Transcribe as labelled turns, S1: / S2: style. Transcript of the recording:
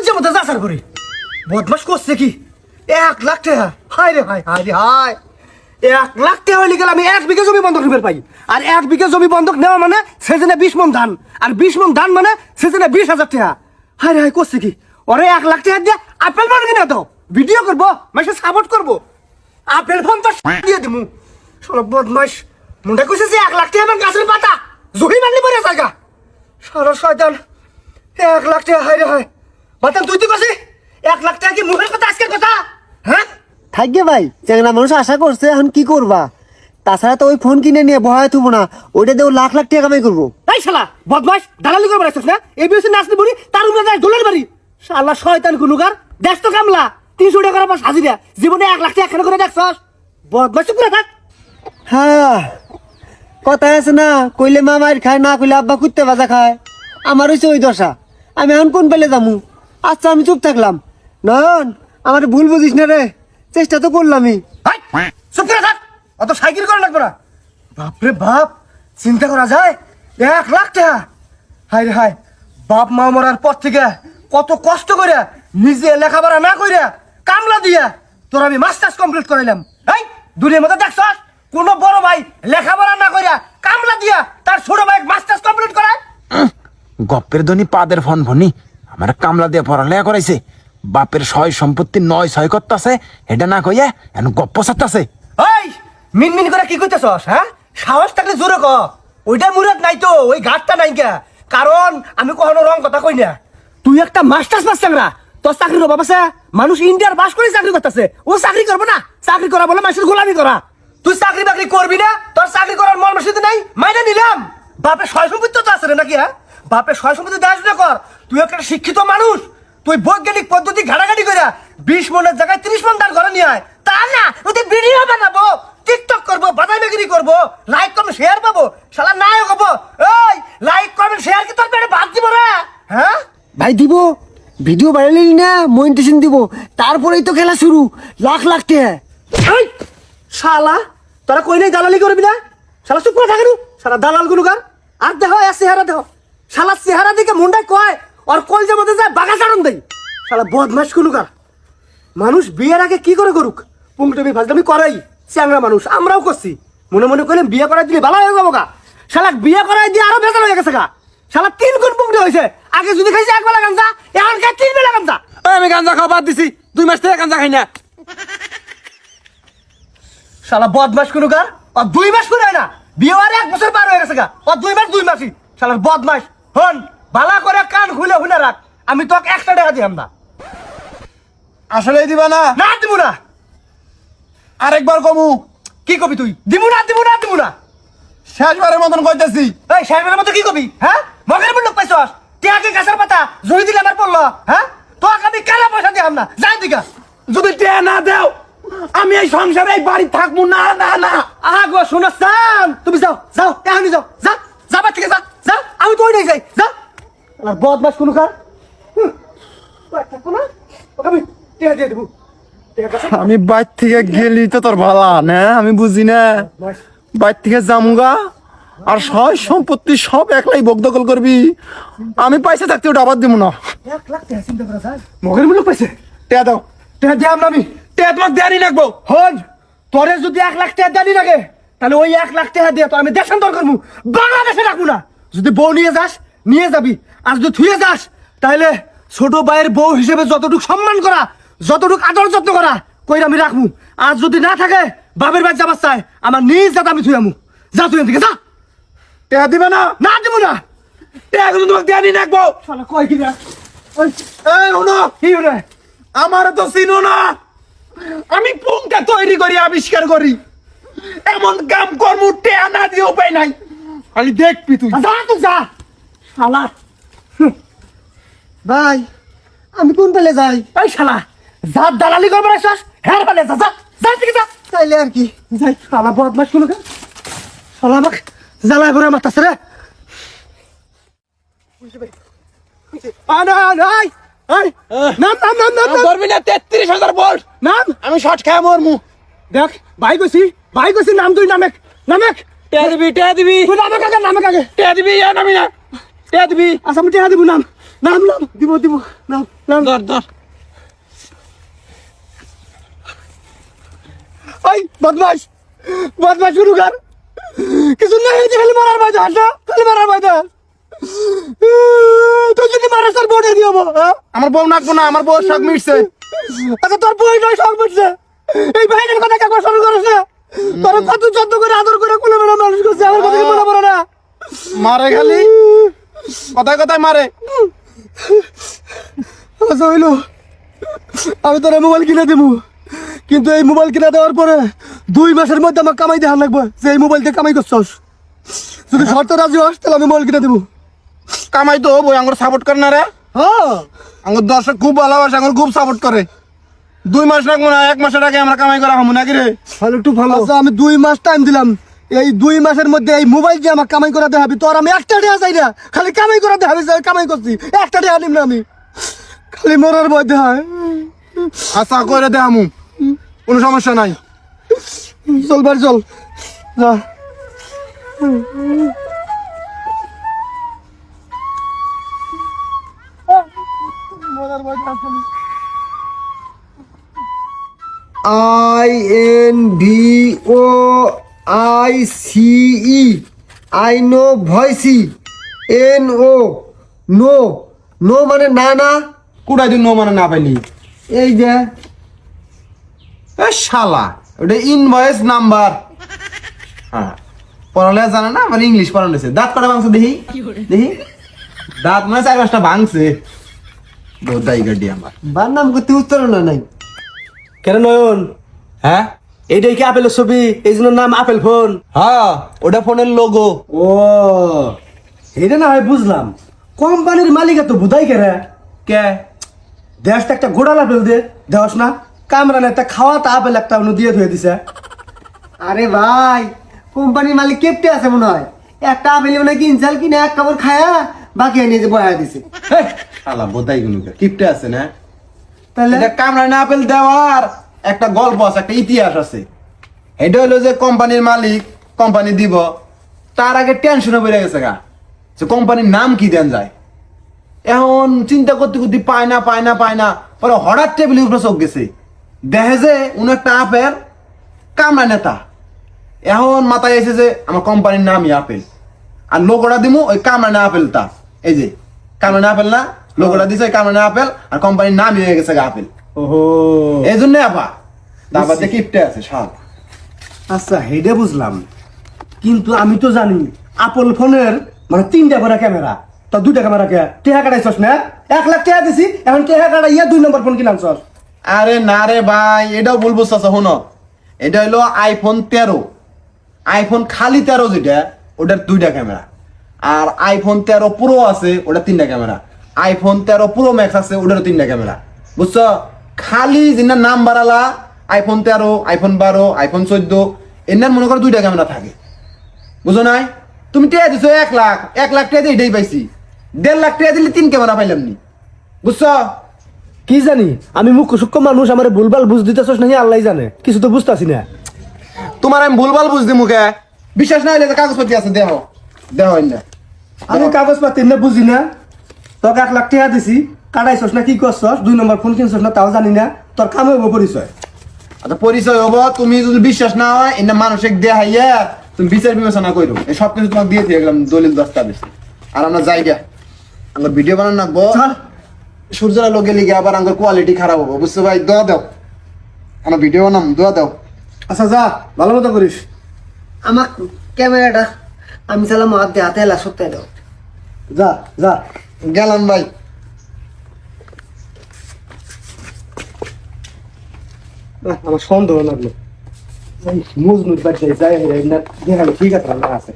S1: যে মতো যাচার করি বদমাস করছে কি 1 লাখ টাকা হায় রে হায় হায় রে হায় 1 লাখ টাকা হইলে গেলে আমি 1 বিঘা জমি বন্ধক নিতে পাই আর 1 বিঘা জমি বন্ধক নেওয়া মানে সেজনে 20 মণ ধান আর 20 মণ ধান মানে সেজনে 20,000 টাকা হায় রে হায় করছে কি ওরে 1 লাখ টাকা দিয়ে আপেল ফোন কিনে দাও ভিডিও করবো মাসে সাপোর্ট করবো আপেল ফোন তো দিয়ে দিমু সব বদমাস মুন্ডা কইছে যে 1 লাখ টাকা আমার গাছের পাতা জহি মারলি পড়ে জায়গা সারা শয়তান 1 লাখ টাকা হায় রে হায় বাতান তুই তো কইছিস 1 লাখ টাকা কি মুখের কথা আজকের কথা হ্যাঁ
S2: থাকবে ভাই চ্যাংরা মানুষ আশা করছে এখন কি করবা তাছাড়া তো ওই ফোন কিনে নিয়ে বহায় থুবো না ওইটা দিয়ে লাখ লাখ টাকা কামাই করবো
S1: এই শালা বদমাস দালালি করে বেড়াচ্ছিস না এই বিএসসি নাচতে বুড়ি তার উপরে যায় দোলের বাড়ি শালা শয়তান গুনুগার দেখ তো কামলা 300 টাকা করে পাস হাজিরা জীবনে 1 লাখ টাকা কেন করে দেখছস বদমাস করে থাক
S2: হ্যাঁ কথা আছে না কইলে মা মার খায় না কইলে আব্বা কুত্তে বাজা খায় আমার হইছে ওই দশা আমি এখন কোন পেলে যামু আচ্ছা আমি চুপ থাকলাম নয়ন আমার ভুল বুঝিস না রে চেষ্টা তো করলামই
S1: হাই চুপ করে থাক অত সাইকেল করে লাগবে না বাপ রে বাপ চিন্তা করা যায় 1 লাখ টাকা হায় রে হায় বাপ মা মরার পর থেকে কত কষ্ট করে নিজে লেখাপড়া না কইরা কামলা দিয়া তোর আমি মাস্টার্স কমপ্লিট করাইলাম এই দুনিয়ার মধ্যে দেখছস কোন বড় ভাই লেখাপড়া না কইরা কামলা দিয়া তার ছোট ভাই মাস্টার্স কমপ্লিট করায়
S3: গপ্পের ধনী পাদের ফোন ফনি আমার কামলা দিয়ে পড়ালেখা করাইছে বাপের সয় সম্পত্তি 9 করতেছে এটা না কইয়া এখন গপ্প সারতাছে
S1: এই মিনমিন করে কি কইতেছস হ্যাঁ সাহস থাকলে জোরে ক ওইটা মুরাদ নাই তো ওই ঘাটটা নাই কে কারণ আমি কখনো রং কথা কই না তুই একটা মাস্টার্স পাস চাংরা তোর চাকরি রব আছে মানুষ ইন্ডিয়ার বাস করে চাকরি করতেছে ও চাকরি করবে না চাকরি করা বলে মানুষের গোলামি করা তুই চাকরি বাকরি করবি না তোর চাকরি করার মন মাসিতে নাই মাইনে নিলাম বাপের সয় সম্পত্তি তো আছে রে নাকি হ্যাঁ বাপের সয় সম্পত্তি দেখাশোনা কর তুই একটা শিক্ষিত মানুষ তুই বৈজ্ঞানিক পদ্ধতি ঘাটাঘাটি করে 20 মণের জায়গায় 30 মণ ধান ঘরে নিয়ে আয় তা না ওতে ভিডিও বানাবো টিকটক করবো বাদাইমেগিরি করবো লাইক কমেন্ট শেয়ার পাবো শালা নায়ক হবো এই লাইক কমেন্ট শেয়ার কি তোর পেটে ভাত দিব রে হ্যাঁ
S2: ভাই দিব ভিডিও বানালি না মনিটাইজেশন দিব তারপরেই তো খেলা শুরু লাখ লাখ টাকা
S1: এই শালা তোরা কই নাই দালালি করবি না শালা চুপ করে থাকেন শালা দালাল গুনুগার আর দেখো এ চেহারা দেখো শালা চেহারা দিকে মুন্ডায় কয় আর কলজের মধ্যে যায় বাগা চারণ দেই শালা বদমাশ গুনুগার মানুষ বিয়ের আগে কি করে করুক পুংটবি ফাজলামি করাই চ্যাংরা মানুষ আমরাও করছি মনে মনে করলেন বিয়ে করাই দিলে ভালো হয়ে যাবো গা শালা বিয়ে করাই দিয়ে আরো বেজাল হয়ে গেছে গা শালা 3 গুণ পুংটে হয়েছে আগে যদি খাইছে 1 বেলা গাঞ্জা এখন খাই 3 বেলা গাঞ্জা
S3: আমি গাঞ্জা খাওয়া বাদ দিছি 2 মাস থেকে গাঞ্জা খাই না
S1: শালা বদমাস গুনুগার আর 2 মাস করে না বিয়ে আর 1 বছর পার হয়ে গেছে গা আর 2 মাসই শালার বদমাস হন ভালো করে কান খুলে হুনে রাখ আমি তোকে 1 টাকা দিলাম না
S3: আসলেই দিবা না
S1: না দিব না
S3: আরেকবার কমু
S1: কি কবি তুই দিব না
S3: শেষবারের মতন কইতেছি
S1: এই সাহেবের মতো কি কবি হ্যাঁ মগের মুখ পাইছস টিয়াকে গাছের পাতা জড়ি দিলে আমার পড়লো হ্যাঁ তোকে আমি কালা পয়সা দিলাম না যাই দিকা
S3: যদি টেয়া না দেও আমি এই সংসারে এই বাড়ি থাকবো না না না
S1: আগো শুনছান তুমি যাও এখনই যাও যাবা থেকে যা আমি তো ওই নাই যাই যা আর বদমাস কোন কার থাকবো না ওকে আমি টিয়া দিয়ে দেবো
S4: আমি বাইর থেকে গেলি তো তোর ভালা না আমি বুঝি না বাইর থেকে জামুগা আর সয় সম্পত্তি সব একলাই বকদখল করবি আমি পয়সা থাকতে ওটা আবার দিব না
S1: 1 লাখ টাকা চিন্তা করা যায়
S4: মগের মূল্য পাইছে টেয়া দাও
S1: টিয়া দিয়াম না আমি
S3: টেয়া তোমাকে দেয়ানি রাখবো
S1: হন তোরে যদি 1 লাখ টাকা দানি লাগে তাহলে ওই 1 লাখ টাকা দিয়ে তো আমি দেশান্তর করবো বাংলাদেশে রাখবো না যদি বউ নিয়ে যাস নিয়ে যাবি আর যদি থুয়ে যাস তাহলে ছোট ভাইয়ের বউ হিসেবে যতটুকু সম্মান করা যতটুকু আদর যত্ন করা কইরা আমি রাখবো আর যদি না থাকে বাপের বাড়ি যাবার চাই আমার নিজ যাতে আমি থুয়ে আমু যা তুই এদিকে যা
S4: টেয়া দিবে না
S1: না দেবো না
S3: টেয়া কিন্তু তোমাকে দেয়ানি রাখবো
S1: শালা কয় কি না
S4: এই শোনো
S1: কি রে
S4: আমার তো চিনো না আমি পুংটা তৈরি করি আবিষ্কার করি এমন কাম কর্ম টেয়া না দিয়ে উপায় নাই খালি দেখবি তুই
S1: যা তুই যা শালা
S2: ভাই আমি কোন পেলে যাই
S1: এই শালা যা দালালি করবে না শ্বাস হ্যাঁ পালে যা যা যা থেকে যা
S2: তাইলে আর কি
S1: যাই শালা বদমাস গুলো শালা আমাকে জ্বালায় ভরে মারতাছে রে নাম
S3: করবি না 33,000 ভোল্ট
S1: নাম
S3: আমি শর্ট খায় মরমু
S1: দেখ ভাই কইছি নাম তুই নামেক
S3: টেয়া দিবি
S1: তুই নামেক আগে
S3: টেয়া দিবি নামি না টেয়া দিবি
S1: আচ্ছা আমি টেহা দিব নাম
S2: নাম নাম দিব দিব নাম নাম
S3: ধর ধর
S2: ওই বদমাস বদমাস শুরু কর কিছু না হয়েছে খালি মারার বাজা হাসা খালি মারার বাজা তুই যদি মারার তোর বোর্ডে দিও
S4: আমার বউ নাকবো না, আমার বউ শখ মিটছে।
S2: আচ্ছা তোর বই নয় সব বুঝছে এই ভাইটার কথা কাকু শুরু করিস না তোর কত যত্ন করে আদর করে কোলে মেলা মানুষ করছে আমার কথা কি মনে পড়ে না
S4: মারে খালি কথায় কথায় মারে।
S2: আচ্ছা হইলো আমি তোর মোবাইল কিনে দেবো কিন্তু এই মোবাইল কিনে দেওয়ার পরে 2 মাসের মধ্যে আমার কামাই দেওয়া লাগবে যে এই মোবাইল দিয়ে কামাই করছস যদি শর্ত রাজি হস তাহলে আমি মোবাইল কিনে দেবো
S4: কামাই তো বই আমার সাপোর্ট করে না রে,
S2: হ্যাঁ
S4: আমার দর্শক খুব ভালোবাসে, আমার খুব সাপোর্ট করে। 2 মাস লাগবো না, 1 মাসের আগে আমরা কামাই করা হবো নাকি রে?
S2: ভালো একটু ভালো আচ্ছা আমি 2 মাস টাইম দিলাম এই 2 মাসের মধ্যে এই মোবাইল দিয়ে আমার কামাই করা দেখাবি তোর আমি একটা টাকা চাই না খালি কামাই করা দেখাবি কামাই করছি একটা টাকা নিম না আমি খালি মরার ভয় দেখায়
S4: আশা করে দে আমু, কোনো সমস্যা নাই।
S2: চল বাড়ি চল যা INVOICE invoice NO no no মানে না না
S4: কুড়াই দিন মানে না পাইলি
S2: এই যে
S4: এ শালা ওটা ইনভয়েস নাম্বার। হ্যাঁ পড়ালে জানে না, মানে ইংলিশ পড়ালেছে। দাঁত কটা ভাঙছে দেখি দেখি, দাঁত মানে 4-5টা ভাঙছে। বোধাই গাডি আমার।
S2: বার নাম করতে উত্তর না নাই
S1: কেন নয়ন
S4: হ্যাঁ
S1: এইটাই কি আপেলের ছবি এই জন্য নাম আপেল ফোন
S4: হ্যাঁ ওটা ফোনের লোগো।
S1: ও এটা না হয় বুঝলাম কোম্পানির মালিক তো বুধাই কেরে
S4: কে
S1: দেশটা একটা গোড়াল আপেল দে দেওয়াস না কামরান একটা খাওয়াতা আপেল একটা অন্য দিয়ে ধুয়ে দিছে
S2: আরে ভাই কোম্পানির মালিক কেপটে আছে মনে হয় একটা আপেল মনে হয় কিনছাল কিনে এক কাপড় খায়া বাকি নিয়ে যে বয়া দিছে
S4: হেই, শালা বোধাই গুলো কিপটে আছে না।
S2: তাহলে
S4: এটা কামরায় না আপেল দেওয়ার একটা গল্প আছে, একটা ইতিহাস আছে। এটা হলো যে কোম্পানির মালিক কোম্পানি দিব, তার আগে টেনশনে বেড়ে গেছে গা যে কোম্পানির নাম কি দেন যায়। এখন চিন্তা করতে করতে পায় না পায় না পায় না, পরে হঠাৎ টেবিলের উপরে চোখ গেছে, দেখে যে উনি একটা আপেল কামরা নেতা। এখন মাথায় এসে যে আমার কোম্পানির নামই আপেল, আর লোগোটা দিমু ওই কামরা না আপেলটা। এই যে কামরা না আপেল না, লোগোটা দিছে ওই কামরা না আপেল, আর কোম্পানির নামই হয়ে গেছে গা আপেল।
S1: ওহো
S4: এই জন্য আপা তারপর যে কিপটে আছে সব।
S1: আচ্ছা হেডে বুঝলাম কিন্তু আমি তো জানি আপেল ফোনের মানে 3টা করে ক্যামেরা তো 2টা ক্যামেরা কে টেহা কাটাইছস না 1 লাখ টাকা দিছি এখন টেহা কাটাইয়া 2 নম্বর ফোন কিনাছস
S4: আরে না রে ভাই, এটাও ভুল বুঝতেছ। শোনো, এটা হলো আইফোন 13। আইফোন খালি 13 যেটা ওটার 2টা ক্যামেরা, আর আইফোন 13 প্রো আছে ওটা 3টা ক্যামেরা, আইফোন 13 প্রো ম্যাক্স আছে ওটারও 3টা ক্যামেরা। বুঝছো, খালি যেটা নাম বাড়ালা আইফোন 13, আইফোন 12, আইফোন 14 এনার মনে করো 2টা ক্যামেরা থাকে। বুঝো নাই? তুমি টেয়া দিছো 1 লাখ, 1 লাখ টাকা দিয়ে এটাই পাইছি। 1.5 লাখ টাকা দিলে 3 ক্যামেরা পাইলাম নি। বুঝছো?
S1: কি জানি আমি মুখ সূক্ষ্ম মানুষ আমার ভুলভাল বুঝ দিতেছস নাকি আল্লাহ জানে কিছু তো বুঝতাছি না
S4: তোমার আমি ভুলভাল বুঝদি মুখে বিশ্বাস না হইলে কাগজপত্র আছে, দেহ দেহ না।
S1: আমি কাগজপাতি না বুঝি না তোকে 1 লাখ টাকা দিছি কাটাইছস না কি করছস 2 নম্বর ফোন কিনছস না তাও জানি না তোর কামে হবো পরিচয়
S4: আচ্ছা পরিচয় হবো, তুমি যদি বিশ্বাস না হয় এনে মানসিক দেহাইয়া তুমি বিচার বিবেচনা করো। এই সব কিছু তোমাকে দিয়ে দিয়ে গেলাম দলিল দস্তাবেজ। আর আমরা যাই গা, আমার ভিডিও বানান রাখবো।
S1: চল
S4: সূর্যের লোকে লিগে আবার আমার কোয়ালিটি খারাপ হবো। বুঝছো ভাই, দোয়া দাও, আমার ভিডিও বানাম, দোয়া দাও।
S1: আচ্ছা যা ভালো মতো করিস
S2: আমার ক্যামেরাটা আমি চালাম হাতে হাতে এলা সপ্তাহে দাও
S1: যা যা
S4: গেলাম ভাই।
S1: আমার সন্দেহ লাগলো মজনুর বাড়ি যাই দেখা ঠিক আছে আছে